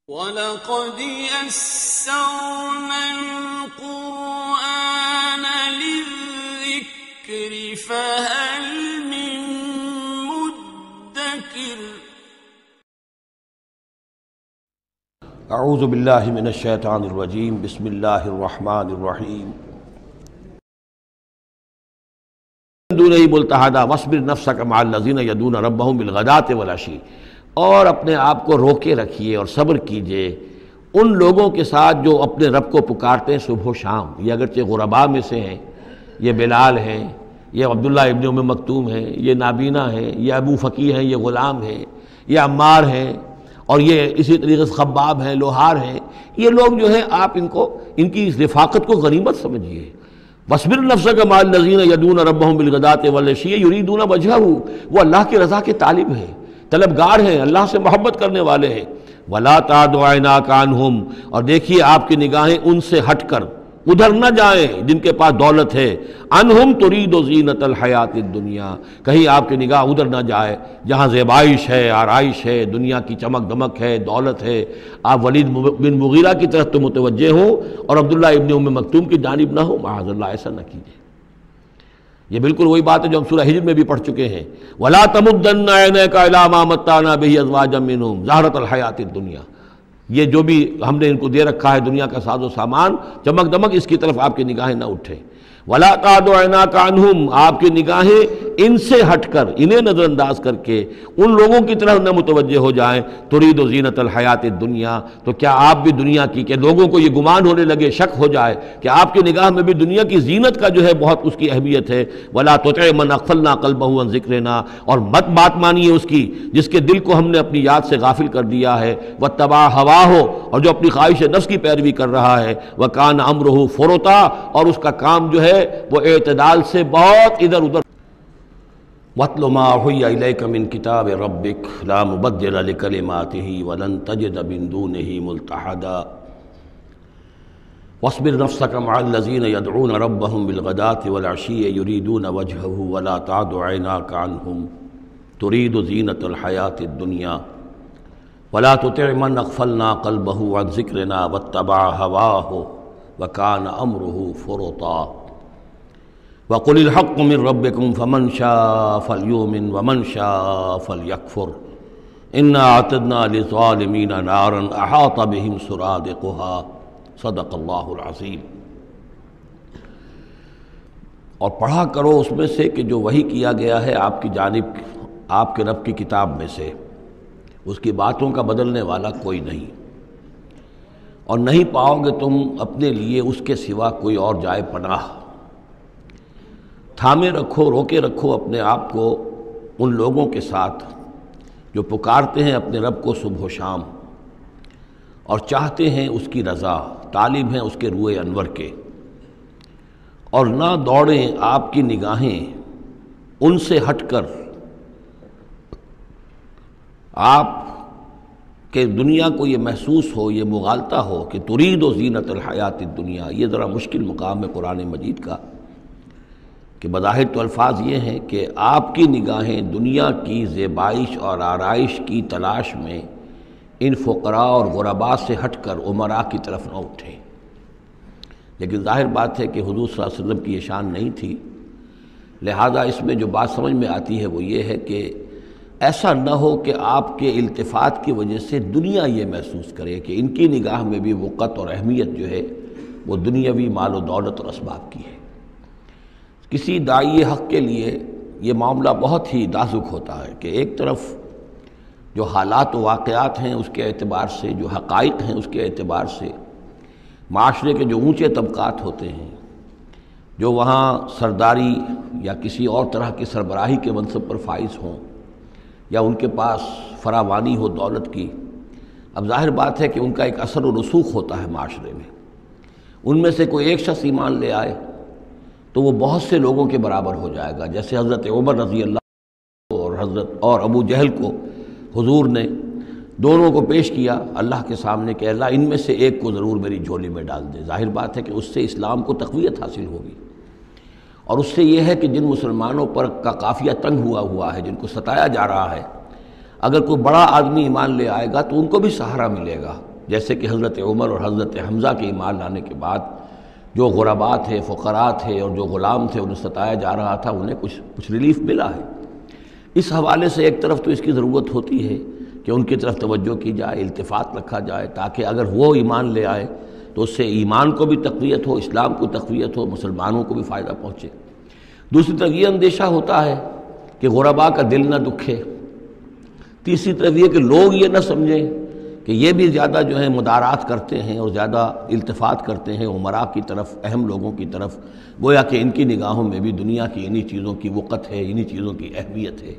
وَلَقَدْ يَسَّرْنَا الْقُرْآنَ لِلذِّكْرِ فَهَلْ مِن مُّدَّكِرٍ اعوذ باللہ من الشیطان الرجیم بسم اللہ الرحمن الرحیم دونہ ملتحدہ واصبر نفسک مع الذین یدعون ربہم بالغداۃ والعشی، اور اپنے آپ کو روکے رکھیے اور صبر کیجئے ان لوگوں کے ساتھ جو اپنے رب کو پکارتے ہیں صبح و شام۔ یہ اگرچہ غرباء میں سے ہیں، یہ بلال ہیں، یہ عبداللہ ابن ام مکتوم ہیں، یہ نابینا ہیں، یہ ابو فقی ہیں، یہ غلام ہیں، یہ عمار ہیں، اور یہ اسی طریقے سے خباب ہیں، لوہار ہیں۔ یہ لوگ جو ہیں آپ ان کی اس رفاقت کو غنیمت سمجھیے۔ وَاصْبِرْ نَفْسَكَ مَعَ الَّذِينَ يَدْعُونَ رَبَّهُمْ بِالْغَدَاةِ وَالْعَشِيِّ يُرِيدُونَ وَجْهَهُ، وہ اللہ کی رضا کے طالب ہیں، طلبگار ہیں، اللہ سے محبت کرنے والے ہیں۔ وَلَا تَعْدُ عَيْنَاكَ عَنْهُمْ، اور دیکھیے آپ کی نگاہیں ان سے ہٹ کر ادھر نہ جائیں جن کے پاس دولت ہے۔ عنہم ترید زینت الحیات الدنیا، کہیں آپ کی نگاہ ادھر نہ جائے جہاں زیبائش ہے، آرائش ہے، دنیا کی چمک دمک ہے، دولت ہے۔ آپ ولید بن مغیرہ کی طرف تو متوجہ ہوں اور عبداللہ ابن ام مکتوم کی جانب نہ ہو، معاذ اللہ ایسا نہ کیجیے۔ یہ بالکل وہی بات ہے جو ہم سورہ ہجر میں بھی پڑھ چکے ہیں۔ وَلَا تَمُدَّنَّ عَيْنَيْكَ إِلَىٰ مَا مَتَّعْنَا بِهِ أَزْوَاجًا مِّنْهُمْ زَهْرَةَ الْحَيَاةِ الدُّنْيَا، یہ جو بھی ہم نے ان کو دے رکھا ہے دنیا کا ساز و سامان، چمک دمک، اس کی طرف آپ کی نگاہیں نہ اٹھیں۔ وَلَا تَعْدُ عَيْنَاكَ عَنْهُمْ، آپ کی نگاہیں ان سے ہٹ کر، انہیں نظر انداز کر کے ان لوگوں کی طرف نہ متوجہ ہو جائیں۔ ترید زینت الحیات الدنیا، تو کیا آپ بھی دنیا کی، کہ لوگوں کو یہ گمان ہونے لگے، شک ہو جائے کہ آپ کی نگاہ میں بھی دنیا کی زینت کا جو ہے بہت اس کی اہمیت ہے۔ وَلَا تُطِعْ مَنْ أَغْفَلْنَا قَلْبَهُ عَنْ ذِكْرِنَا، اور مت بات مانیے اس کی جس کے دل کو ہم نے اپنی یاد سے غافل کر دیا ہے۔ وَاتَّبَعَ هَوَاهُ، اور جو اپنی خواہش نفس کی پیروی کر رہا ہے۔ وَكَانَ أَمْرُهُ فُرُطًا، اور اس کا کام جو ہے وہ اعتدال سے بہت ادھر ادھر۔ وَاتْلُ مَا أُوحِيَ إِلَيْكَ مِنْ كِتَابِ رَبِّكَ لَا مُبَدِّلَ لِكَلِمَاتِهِ وَلَنْ تَجِدَ مِنْ دُونِهِ مُلْتَحَدًا وَاصْبِرْ نَفْسَكَ مَعَ الَّذِينَ يَدْعُونَ رَبَّهُمْ بِالْغَدَاةِ وَالْعَشِيِّ يُرِيدُونَ وَجْهَهُ وَلَا تَعْدُ عَيْنَاكَ عَنْهُمْ تُرِيدُ زِينَةَ الْحَيَاةِ الدُّنْيَا وَلَا تُطِعْ مَنْ أَغْفَلْنَا قَلْبَهُ عَنْ ذِكْرِنَا وَاتَّبَعَ هَوَاهُ وَكَانَ أَمْرُهُ فُرُطًا وَقُلِ الْحَقُّ مِنْ رَبِّكُمْ فَمَنْ شَاءَ فَلْيُؤْمِنْ وَمَنْ شَاءَ فَلْيَكْفُرْ إِنَّا أَعْتَدْنَا لِلظَّالِمِينَ نَارًا أَحَاطَ بِهِمْ سُرَادِقُهَا صدق اللہ العظیم۔ اور پڑھا کرو اس میں سے کہ جو وحی کیا گیا ہے آپ کی جانب آپ کے رب کی کتاب میں سے، اس کی باتوں کا بدلنے والا کوئی نہیں، اور نہیں پاؤ گے تم اپنے لیے اس کے سوا کوئی اور جائے پناہ۔ تھامے رکھو، روکے رکھو اپنے آپ کو ان لوگوں کے ساتھ جو پکارتے ہیں اپنے رب کو صبح و شام اور چاہتے ہیں اس کی رضا، طالب ہیں اس کے روئے انور کے، اور نہ دوڑیں آپ کی نگاہیں ان سے ہٹ کر آپ کہ دنیا کو یہ محسوس ہو، یہ مغالطہ ہو کہ ترید و زینت الحیات الدنیا۔ یہ ذرا مشکل مقام ہے قرآن مجید کا، کہ بظاہر تو الفاظ یہ ہیں کہ آپ کی نگاہیں دنیا کی زیبائش اور آرائش کی تلاش میں ان فقراء اور غرباء سے ہٹ کر امراء کی طرف نہ اٹھیں، لیکن ظاہر بات ہے کہ حضور صلی اللہ علیہ وسلم کی یہ شان نہیں تھی، لہذا اس میں جو بات سمجھ میں آتی ہے وہ یہ ہے کہ ایسا نہ ہو کہ آپ کے التفات کی وجہ سے دنیا یہ محسوس کرے کہ ان کی نگاہ میں بھی وقت اور اہمیت جو ہے وہ دنیاوی مال و دولت اور اسباب کی ہے۔ کسی داعی حق کے لیے یہ معاملہ بہت ہی نازک ہوتا ہے کہ ایک طرف جو حالات و واقعات ہیں اس کے اعتبار سے، جو حقائق ہیں اس کے اعتبار سے، معاشرے کے جو اونچے طبقات ہوتے ہیں، جو وہاں سرداری یا کسی اور طرح کی سربراہی کے منصب پر فائز ہوں یا ان کے پاس فراوانی ہو دولت کی، اب ظاہر بات ہے کہ ان کا ایک اثر و رسوخ ہوتا ہے معاشرے میں۔ ان میں سے کوئی ایک شخص ایمان لے آئے تو وہ بہت سے لوگوں کے برابر ہو جائے گا، جیسے حضرت عمر رضی اللہ اور ابو جہل کو حضور نے دونوں کو پیش کیا اللہ کے سامنے کہ اللہ ان میں سے ایک کو ضرور میری جھولی میں ڈال دے۔ ظاہر بات ہے کہ اس سے اسلام کو تقویت حاصل ہوگی، اور اس سے یہ ہے کہ جن مسلمانوں پر کا قافیہ تنگ ہوا ہے، جن کو ستایا جا رہا ہے، اگر کوئی بڑا آدمی ایمان لے آئے گا تو ان کو بھی سہارا ملے گا، جیسے کہ حضرت عمر اور حضرت حمزہ کے ایمان لانے کے بعد جو غربا تھے، فقراء تھے اور جو غلام تھے انہیں ستایا جا رہا تھا، انہیں کچھ ریلیف ملا ہے۔ اس حوالے سے ایک طرف تو اس کی ضرورت ہوتی ہے کہ ان کی طرف توجہ کی جائے، التفات رکھا جائے، تاکہ اگر وہ ایمان لے آئے تو اس سے ایمان کو بھی تقویت ہو، اسلام کو تقویت ہو، مسلمانوں کو بھی فائدہ پہنچے۔ دوسری طرف یہ اندیشہ ہوتا ہے کہ غربا کا دل نہ دکھے۔ تیسری طرف یہ کہ لوگ یہ نہ سمجھیں کہ یہ بھی زیادہ جو ہے مدارات کرتے ہیں اور زیادہ التفات کرتے ہیں عمراء کی طرف، اہم لوگوں کی طرف، گویا کہ ان کی نگاہوں میں بھی دنیا کی انہی چیزوں کی وقت ہے، انہی چیزوں کی اہمیت ہے۔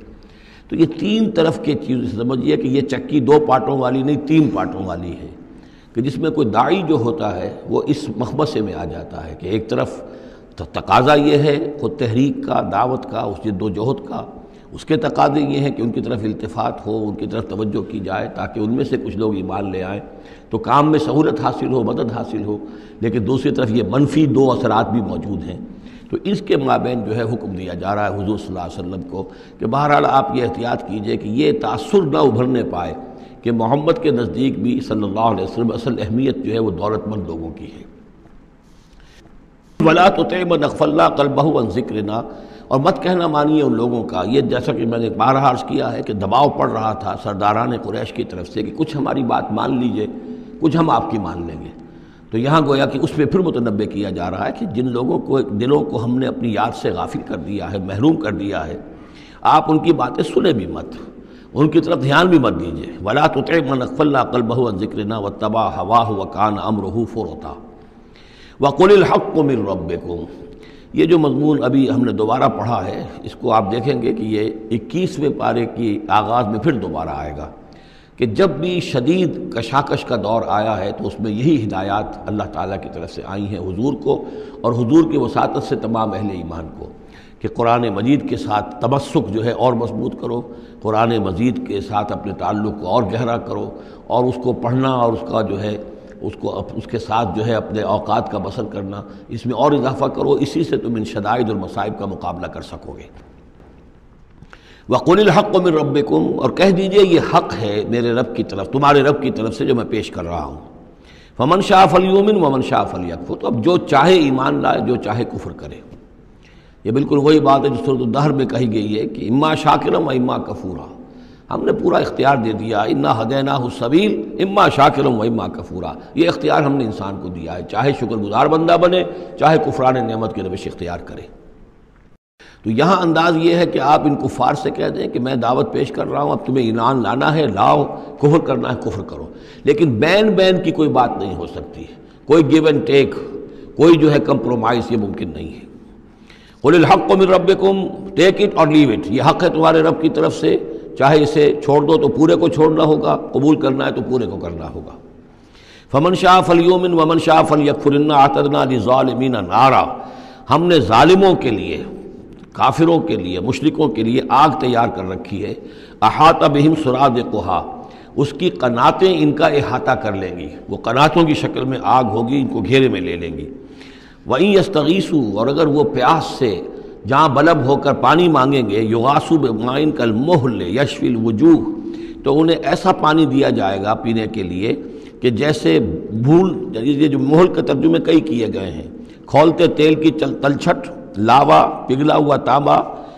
تو یہ تین طرف کے چیز سمجھیے کہ یہ چکی دو پارٹوں والی نہیں، تین پارٹوں والی ہے، کہ جس میں کوئی داعی جو ہوتا ہے وہ اس مخمصے میں آ جاتا ہے کہ ایک طرف تقاضا یہ ہے خود تحریک کا، دعوت کا، اس جد و جہد کا، اس کے تقاضے یہ ہیں کہ ان کی طرف التفات ہو، ان کی طرف توجہ کی جائے تاکہ ان میں سے کچھ لوگ ایمان لے آئیں تو کام میں سہولت حاصل ہو، مدد حاصل ہو۔ لیکن دوسری طرف یہ منفی دو اثرات بھی موجود ہیں، تو اس کے مابین جو ہے حکم دیا جا رہا ہے حضور صلی اللہ علیہ وسلم کو کہ بہرحال آپ یہ احتیاط کیجئے کہ یہ تاثر نہ ابھرنے پائے کہ محمد کے نزدیک بھی صلی اللہ علیہ وسلم اصل اہمیت جو ہے وہ دولت مند لوگوں کی ہے۔ وَلَا تُطِعْ مَنْ أَغْفَلْنَا قَلْبَهُ عَنْ ذِكْرِنَا، اور مت کہنا مانیے ان لوگوں کا، یہ جیسا کہ میں نے بارہا عرض کیا ہے کہ دباؤ پڑ رہا تھا سرداران قریش کی طرف سے کہ کچھ ہماری بات مان لیجئے، کچھ ہم آپ کی مان لیں گے۔ تو یہاں گویا کہ اس پہ پھر متنبہ کیا جا رہا ہے کہ جن لوگوں کو دلوں کو ہم نے اپنی یاد سے غافل کر دیا ہے، محروم کر دیا ہے، آپ ان کی باتیں سنیں بھی مت، ان کی طرف دھیان بھی مت دیجئے۔ وَلَا تُطِعْ مَنْ أَغْفَلْنَا قَلْبَهُ عَنْ ذِكْرِنَا وَاتَّبَعَ هَوَاهُ وَكَانَ أَمْرُهُ فُرُطًا وَقُلِ الْحَقُّ مِنْ رَبِّكُمْ۔ یہ جو مضمون ابھی ہم نے دوبارہ پڑھا ہے، اس کو آپ دیکھیں گے کہ یہ 21ویں پارے کی آغاز میں پھر دوبارہ آئے گا کہ جب بھی شدید کشاکش کا دور آیا ہے تو اس میں یہی ہدایات اللہ تعالیٰ کی طرف سے آئی ہیں حضور کو اور حضور کی وساطت سے تمام اہل ایمان کو کہ قرآن مجید کے ساتھ تمسک جو ہے اور مضبوط کرو، قرآن مجید کے ساتھ اپنے تعلق کو اور گہرا کرو، اور اس کو پڑھنا اور اس کا جو ہے اس کے ساتھ جو ہے اپنے اوقات کا بسر کرنا، اس میں اور اضافہ کرو، اسی سے تم ان شدائد اور مصائب کا مقابلہ کر سکو گے۔ وَقُلِ الْحَقُّ مِنْ رَبِّكُمْ، اور کہہ دیجئے یہ حق ہے میرے رب کی طرف، تمہارے رب کی طرف سے جو میں پیش کر رہا ہوں۔ فَمَنْ شَاءَ فَلْيُؤْمِنْ وَمَنْ شَاءَ فَلْيَكْفُرْ، تو اب جو چاہے ایمان لائے، جو چاہے کفر کرے۔ یہ بالکل وہی بات ہے جو سورۃ الدہر میں کہی گئی ہے کہ اما شاکرا و اما کفورا، ہم نے پورا اختیار دے دیا، انا ہدیناہ السبیل اما شاکرا و اما کفورا، یہ اختیار ہم نے انسان کو دیا ہے، چاہے شکر گزار بندہ بنے، چاہے کفران نعمت کی روش اختیار کرے۔ تو یہاں انداز یہ ہے کہ آپ ان کفار سے کہہ دیں کہ میں دعوت پیش کر رہا ہوں، اب تمہیں ایمان لانا ہے لاؤ، کفر کرنا ہے کفر کرو، لیکن بین کی کوئی بات نہیں ہو سکتی، کوئی گیو اینڈ ٹیک، کوئی جو ہے کمپرومائز، یہ ممکن نہیں ہے۔ قُلِ الْحَقُّ مِنْ رَبِّكُمْ، ٹیک اٹ اور لیو اٹ، یہ حق ہے تمہارے رب کی طرف سے، چاہے اسے چھوڑ دو تو پورے کو چھوڑنا ہوگا، قبول کرنا ہے تو پورے کو کرنا ہوگا۔ فَمَنْ شَاءَ فَلْيُؤْمِنْ وَمَنْ شَاءَ فَلْيَكْفُرْ إِنَّا أَعْتَدْنَا لِلظَّالِمِينَ نَارًا، ہم نے ظالموں کے لیے، کافروں کے لیے، مشرکوں کے لیے آگ تیار کر رکھی ہے، احاطہ بہم سرادقها، اس کی قناتیں ان کا احاطہ کر لیں گی، وہ قناتوں کی شکل میں آگ ہوگی، ان کو گھیرے میں لے لیں گی۔ وَإِن يَسْتَغِيثُوا، اور اگر وہ پیاس سے جہاں بلب ہو کر پانی مانگیں گے، یغاثوا بماء کالمہل یشفی الوجوہ، تو انہیں ایسا پانی دیا جائے گا پینے کے لیے کہ جیسے بھول، یہ جو مہل کے ترجمے کئی کیے گئے ہیں، کھولتے تیل کی تلچھٹ، لاوا، پگھلا ہوا تانبا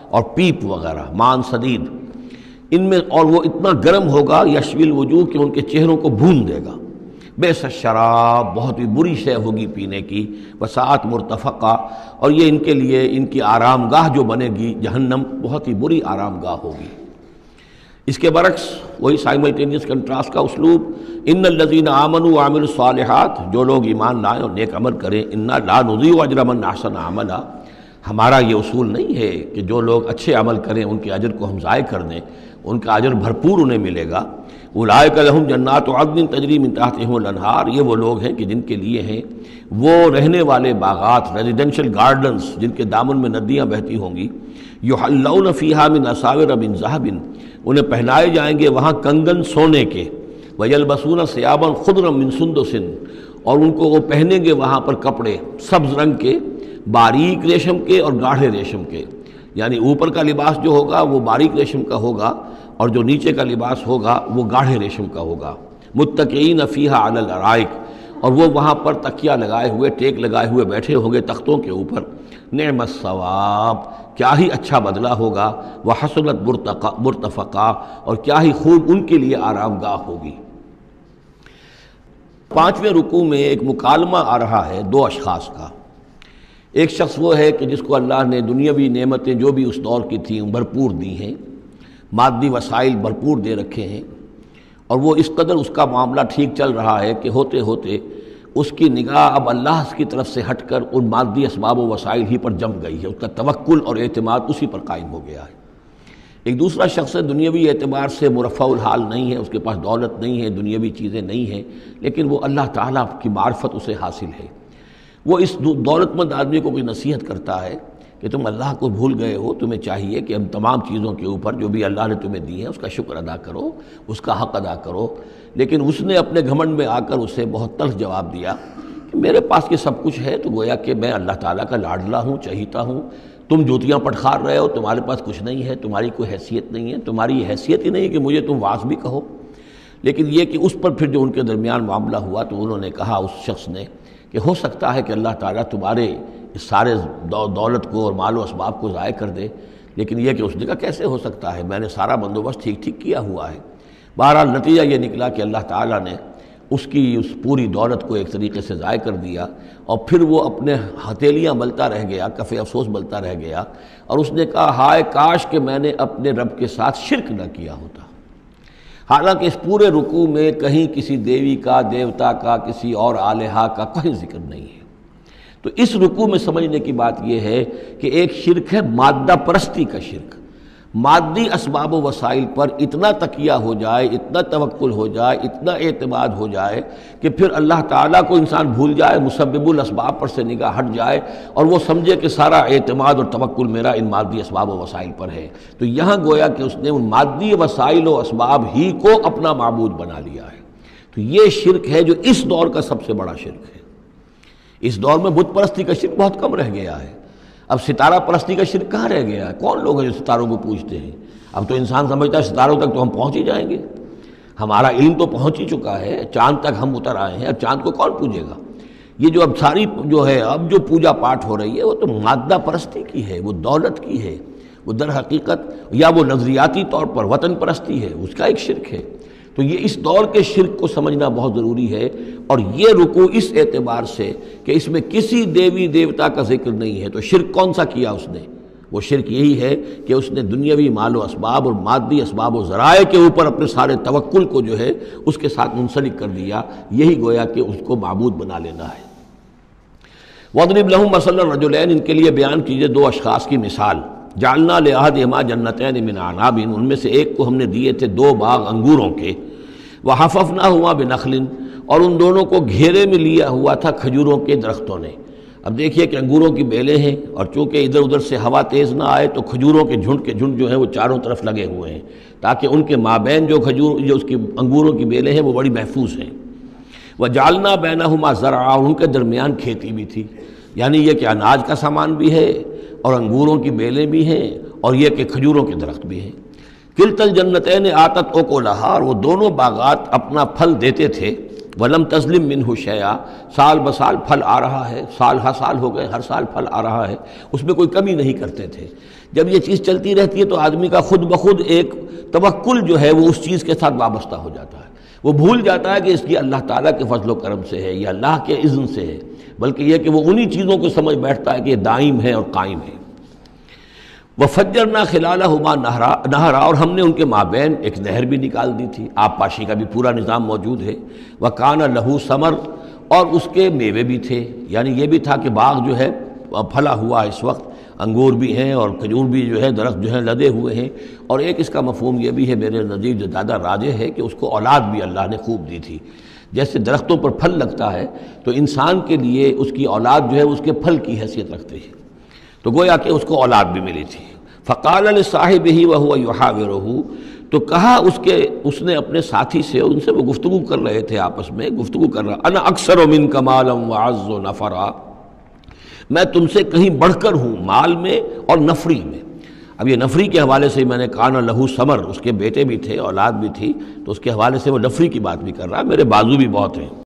اور پیپ وغیرہ، مان سدید، ان میں، اور وہ اتنا گرم ہوگا یشفی الوجوہ کہ ان کے چہروں کو بھون دے گا۔ بیس الشراب، بہت ہی بری شے ہوگی پینے کی، وساعت مرتفقہ، اور یہ ان کے لیے ان کی آرام گاہ جو بنے گی جہنم، بہت ہی بری آرام گاہ ہوگی۔ اس کے برعکس وہی سائملٹینیس کنٹراسٹ کا اسلوب، ان الذین آمنوا وعملوا الصالحات، جو لوگ ایمان لائیں اور نیک عمل کریں، انا لا نضیع اجر من احسن عملا، ہمارا یہ اصول نہیں ہے کہ جو لوگ اچھے عمل کریں ان کے اجر کو ہم ضائع کر دیں، ان کا اجر بھرپور انہیں ملے گا۔ اولئک لہم جنات عدن تجری من تحتہم الانہار، یہ وہ لوگ ہیں کہ جن کے لیے ہیں وہ رہنے والے باغات، ریزیڈینشل گارڈنز، جن کے دامن میں ندیاں بہتی ہوں گی، یحلون فیہا من اساور من ذہب، انہیں پہنائے جائیں گے وہاں کنگن سونے کے، ویلبسون ثیابا خضرا من سندس، اور ان کو وہ پہنیں گے وہاں پر کپڑے سبز رنگ کے، باریک ریشم کے اور گاڑھے ریشم کے، یعنی اوپر کا لباس جو ہوگا وہ باریک ریشم کا ہوگا اور جو نیچے کا لباس ہوگا وہ گاڑھے ریشم کا ہوگا۔ متکئین فیہا علی الارائک، اور وہ وہاں پر تکیہ لگائے ہوئے، ٹیک لگائے ہوئے بیٹھے ہوں گے تختوں کے اوپر۔ نعم الثواب، کیا ہی اچھا بدلہ ہوگا، وحسنت مرتفقا، اور کیا ہی خوب ان کے لیے آرام گاہ ہوگی۔ 5ویں رکوع میں ایک مکالمہ آ رہا ہے دو اشخاص کا۔ ایک شخص وہ ہے کہ جس کو اللہ نے دنیاوی نعمتیں جو بھی اس دور کی تھیں بھرپور دی ہیں، مادی وسائل بھرپور دے رکھے ہیں، اور وہ اس قدر اس کا معاملہ ٹھیک چل رہا ہے کہ ہوتے ہوتے اس کی نگاہ اب اللہ کی طرف سے ہٹ کر ان مادی اسباب و وسائل ہی پر جم گئی ہے، اس کا توکل اور اعتماد اسی پر قائم ہو گیا ہے۔ ایک دوسرا شخص ہے دنیاوی اعتبار سے مرفع الحال نہیں ہے، اس کے پاس دولت نہیں ہے، دنیاوی چیزیں نہیں ہیں، لیکن وہ اللہ تعالیٰ کی معرفت اسے حاصل ہے۔ وہ اس دولت مند آدمی کو کوئی نصیحت کرتا ہے کہ تم اللہ کو بھول گئے ہو، تمہیں چاہیے کہ ہم تمام چیزوں کے اوپر جو بھی اللہ نے تمہیں دی ہیں اس کا شکر ادا کرو، اس کا حق ادا کرو۔ لیکن اس نے اپنے گھمنڈ میں آ کر اسے بہت تلخ جواب دیا کہ میرے پاس یہ سب کچھ ہے، تو گویا کہ میں اللہ تعالیٰ کا لاڈلا ہوں، چہیتا ہوں، تم جوتیاں پٹخار رہے ہو، تمہارے پاس کچھ نہیں ہے، تمہاری کوئی حیثیت نہیں ہے، تمہاری حیثیت ہی نہیں ہے کہ مجھے تم واعظ بھی کہو۔ لیکن یہ کہ اس پر پھر جو ان کے درمیان معاملہ ہوا تو انہوں نے کہا اس شخص نے کہ ہو سکتا ہے کہ اللہ تعالیٰ تمہارے اس سارے دولت کو اور مال و اسباب کو ضائع کر دے، لیکن یہ کہ اس نے کہا کیسے ہو سکتا ہے، میں نے سارا بندوبست ٹھیک کیا ہوا ہے۔ بہرحال نتیجہ یہ نکلا کہ اللہ تعالیٰ نے اس کی اس پوری دولت کو ایک طریقے سے ضائع کر دیا، اور پھر وہ اپنے ہتھیلیاں ملتا رہ گیا، کف افسوس ملتا رہ گیا، اور اس نے کہا ہائے کاش کہ میں نے اپنے رب کے ساتھ شرک نہ کیا ہوتا۔ حالانکہ اس پورے رکوع میں کہیں کسی دیوی کا، دیوتا کا، کسی اور الہہ کا کہیں ذکر نہیں ہے۔ تو اس رکوع میں سمجھنے کی بات یہ ہے کہ ایک شرک ہے مادہ پرستی کا شرک، مادی اسباب و وسائل پر اتنا تکیہ ہو جائے، اتنا توکل ہو جائے، اتنا اعتماد ہو جائے کہ پھر اللہ تعالیٰ کو انسان بھول جائے، مسبب الاسباب پر سے نگاہ ہٹ جائے، اور وہ سمجھے کہ سارا اعتماد اور توکل میرا ان مادی اسباب و وسائل پر ہے۔ تو یہاں گویا کہ اس نے ان مادی وسائل و اسباب ہی کو اپنا معبود بنا لیا ہے۔ تو یہ شرک ہے جو اس دور کا سب سے بڑا شرک ہے۔ اس دور میں بت پرستی کا شرک بہت کم رہ گیا ہے، اب ستارہ پرستی کا شرک کہاں رہ گیا ہے؟ کون لوگ ہیں جو ستاروں کو پوجتے ہیں؟ اب تو انسان سمجھتا ہے ستاروں تک تو ہم پہنچ ہی جائیں گے، ہمارا علم تو پہنچ ہی چکا ہے، چاند تک ہم اتر آئے ہیں، اب چاند کو کون پوجے گا؟ یہ جو اب ساری جو ہے اب جو پوجا پاٹ ہو رہی ہے وہ تو مادہ پرستی کی ہے، وہ دولت کی ہے، وہ در حقیقت یا وہ نظریاتی طور پر وطن پرستی ہے، اس کا ایک شرک ہے۔ تو یہ اس دور کے شرک کو سمجھنا بہت ضروری ہے، اور یہ رکوع اس اعتبار سے کہ اس میں کسی دیوی دیوتا کا ذکر نہیں ہے۔ تو شرک کون سا کیا اس نے؟ وہ شرک یہی ہے کہ اس نے دنیاوی مال و اسباب اور مادی اسباب و ذرائع کے اوپر اپنے سارے توکل کو جو ہے اس کے ساتھ منسلک کر دیا، یہی گویا کہ اس کو معبود بنا لینا ہے۔ وَاضْرِبْ لَهُم مَثَلَ الرَّجُلَيْنِ، ان کے لیے بیان کیجئے دو اشخاص کی مثال۔ جعلنا لأحدهما جنتین من اعناب، ان میں سے ایک کو ہم نے دیے تھے دو باغ انگوروں کے، وحففناہما بنخل، اور ان دونوں کو گھیرے میں لیا ہوا تھا کھجوروں کے درختوں نے۔ اب دیکھیے کہ انگوروں کی بیلیں ہیں، اور چونکہ ادھر ادھر سے ہوا تیز نہ آئے تو کھجوروں کے جھنڈ جو ہیں وہ چاروں طرف لگے ہوئے ہیں، تاکہ ان کے مابین جو اس کی انگوروں کی بیلیں ہیں وہ بڑی محفوظ ہیں۔ وجعلنا بینہما زرعا، ان کے درمیان کھیتی بھی تھی، یعنی یہ کہ اناج کا سامان بھی ہے اور انگوروں کی بیلیں بھی ہیں، اور یہ کہ کھجوروں کے درخت بھی ہیں۔ کلتا الجنتین آتت اکلہا، اور وہ دونوں باغات اپنا پھل دیتے تھے، ولم تظلم منہ شیئا، سال بسال پھل آ رہا ہے، سال ہر سال ہو گئے، ہر سال پھل آ رہا ہے، اس میں کوئی کمی نہیں کرتے تھے۔ جب یہ چیز چلتی رہتی ہے تو آدمی کا خود بخود ایک توکل جو ہے وہ اس چیز کے ساتھ وابستہ ہو جاتا ہے، وہ بھول جاتا ہے کہ اس کی اللہ تعالیٰ کے فضل و کرم سے ہے یا اللہ کے اذن سے ہے، بلکہ یہ کہ وہ انہی چیزوں کو سمجھ بیٹھتا ہے کہ یہ دائم ہے اور قائم ہے۔ وَفَجَّرْنَا خِلَالَهُمَا نَهْرًا، اور ہم نے ان کے مابین ایک نہر بھی نکال دی تھی، آب پاشی کا بھی پورا نظام موجود ہے۔ وَكَانَ لَهُ ثَمَرٌ، اور اس کے میوے بھی تھے، یعنی یہ بھی تھا کہ باغ جو ہے پھلا ہوا اس وقت، انگور بھی ہیں اور کھجور بھی جو ہے درخت جو ہیں لدے ہوئے ہیں، اور ایک اس کا مفہوم یہ بھی ہے میرے نزدیک جو زیادہ راجح ہے کہ اس کو اولاد بھی اللہ نے خوب دی تھی۔ جیسے درختوں پر پھل لگتا ہے تو انسان کے لیے اس کی اولاد جو ہے اس کے پھل کی حیثیت رکھتی ہے، تو گویا کہ اس کو اولاد بھی ملی تھی۔ فقال لصاحبہ وہو یحاورہ، تو کہا اس نے اپنے ساتھی سے، ان سے وہ گفتگو کر رہے تھے، آپس میں گفتگو کر رہا، انا اکثر منک مالا واعز نفرا، میں تم سے کہیں بڑھ کر ہوں مال میں اور نفری میں۔ اب یہ نفری کے حوالے سے میں نے کان لہو ثمر، اس کے بیٹے بھی تھے، اولاد بھی تھی، تو اس کے حوالے سے وہ نفری کی بات بھی کر رہا ہے، میرے بازو بھی بہت ہیں۔